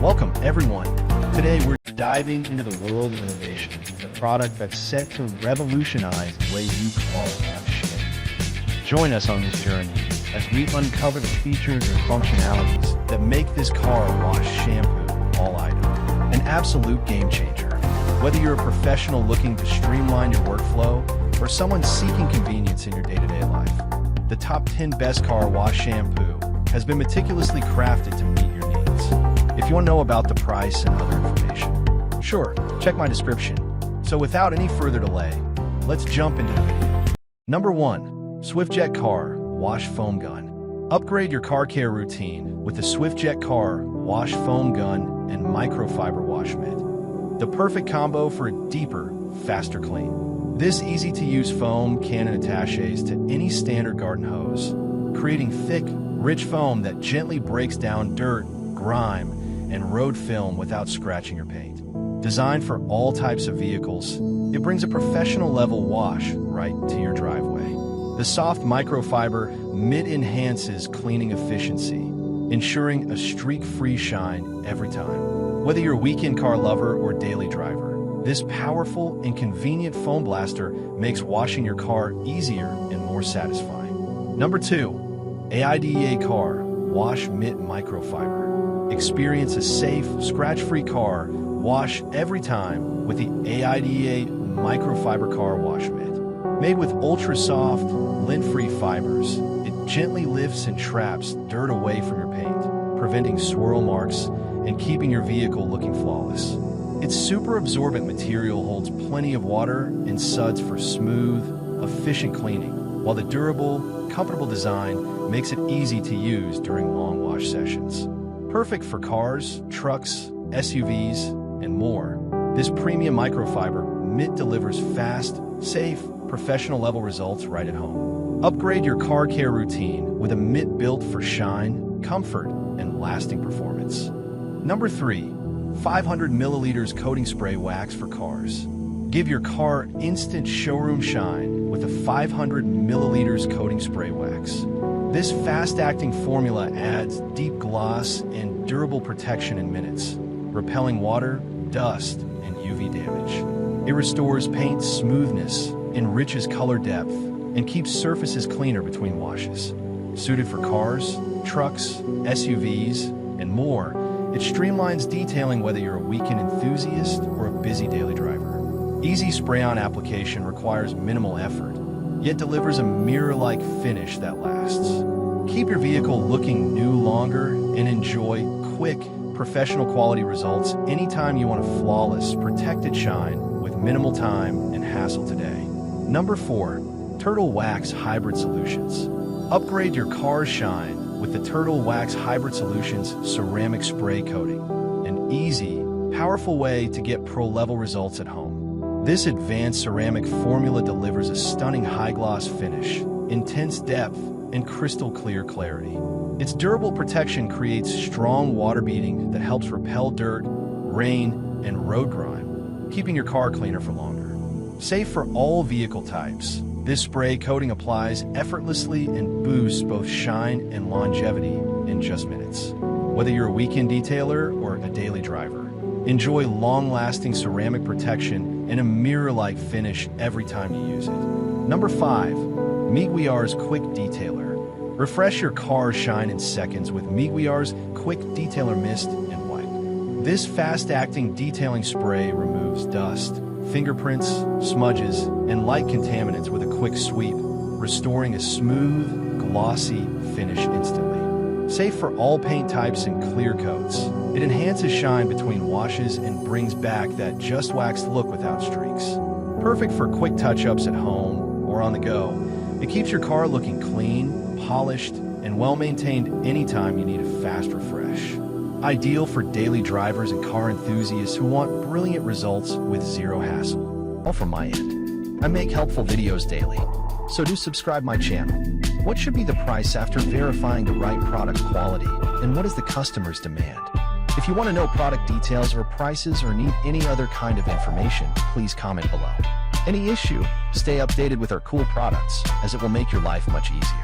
Welcome, everyone. Today, we're diving into the world of innovation, a product that's set to revolutionize the way you wash shampoo. Join us on this journey as we uncover the features and functionalities that make this car wash shampoo all item. An absolute game changer. Whether you're a professional looking to streamline your workflow or someone seeking convenience in your day-to-day life, the top 10 best car wash shampoo has been meticulously crafted to meet your needs. If you want to know about the price and other information, sure, check my description. So without any further delay, let's jump into the video. Number 1. SwiftJet Car Wash Foam Gun. Upgrade your car care routine with the SwiftJet Car Wash Foam Gun and Microfiber Wash Mitt. The perfect combo for a deeper, faster clean. This easy-to-use foam can attaches to any standard garden hose, creating thick, rich foam that gently breaks down dirt, grime, and road film without scratching your paint. Designed for all types of vehicles, it brings a professional-level wash right to your driveway. The soft microfiber mitt enhances cleaning efficiency, ensuring a streak-free shine every time. Whether you're a weekend car lover or daily driver, this powerful and convenient foam blaster makes washing your car easier and more satisfying. Number 2. AIDEA Car Wash Mitt Microfiber. Experience a safe, scratch-free car wash every time with the AIDEA Microfiber Car Wash Mitt. Made with ultra-soft, lint-free fibers, it gently lifts and traps dirt away from your paint, preventing swirl marks and keeping your vehicle looking flawless. Its super absorbent material holds plenty of water and suds for smooth, efficient cleaning, while the durable, comfortable design makes it easy to use during long wash sessions. Perfect for cars, trucks, SUVs, and more, this premium microfiber mitt delivers fast, safe, professional-level results right at home. Upgrade your car care routine with a mitt built for shine, comfort, and lasting performance. Number 3. 500 milliliters coating spray wax for cars. Give your car instant showroom shine with a 500 milliliters coating spray wax. This fast-acting formula adds deep gloss and durable protection in minutes, repelling water, dust, and UV damage. It restores paint smoothness, enriches color depth, and keeps surfaces cleaner between washes. Suited for cars, trucks, SUVs, and more, it streamlines detailing whether you're a weekend enthusiast or a busy daily driver. Easy spray-on application requires minimal effort, yet delivers a mirror-like finish that lasts. Keep your vehicle looking new longer and enjoy quick, professional quality results anytime you want a flawless, protected shine with minimal time and hassle today. Number 4. Turtle Wax Hybrid Solutions. Upgrade your car's shine with the Turtle Wax Hybrid Solutions ceramic spray coating, an easy, powerful way to get pro-level results at home. This advanced ceramic formula delivers a stunning high-gloss finish, intense depth, and crystal-clear clarity. Its durable protection creates strong water beading that helps repel dirt, rain, and road grime, keeping your car cleaner for longer. Safe for all vehicle types, this spray coating applies effortlessly and boosts both shine and longevity in just minutes. Whether you're a weekend detailer or a daily driver, enjoy long-lasting ceramic protection and a mirror-like finish every time you use it. Number 5. mjzerin's Quick Detailer. Refresh your car's shine in seconds with mjzerin's Quick Detailer Mist and Wipe. This fast-acting detailing spray removes dust, fingerprints, smudges, and light contaminants with a quick sweep, restoring a smooth, glossy finish instantly. Safe for all paint types and clear coats, it enhances shine between washes and brings back that just waxed look without streaks. Perfect for quick touch-ups at home or on the go, it keeps your car looking clean, polished, and well-maintained anytime you need a fast refresh. Ideal for daily drivers and car enthusiasts who want brilliant results with zero hassle. All from my end. I make helpful videos daily, so do subscribe my channel. What should be the price after verifying the right product quality, and what is the customer's demand? If you want to know product details or prices or need any other kind of information, please comment below. Any issue, stay updated with our cool products, as it will make your life much easier.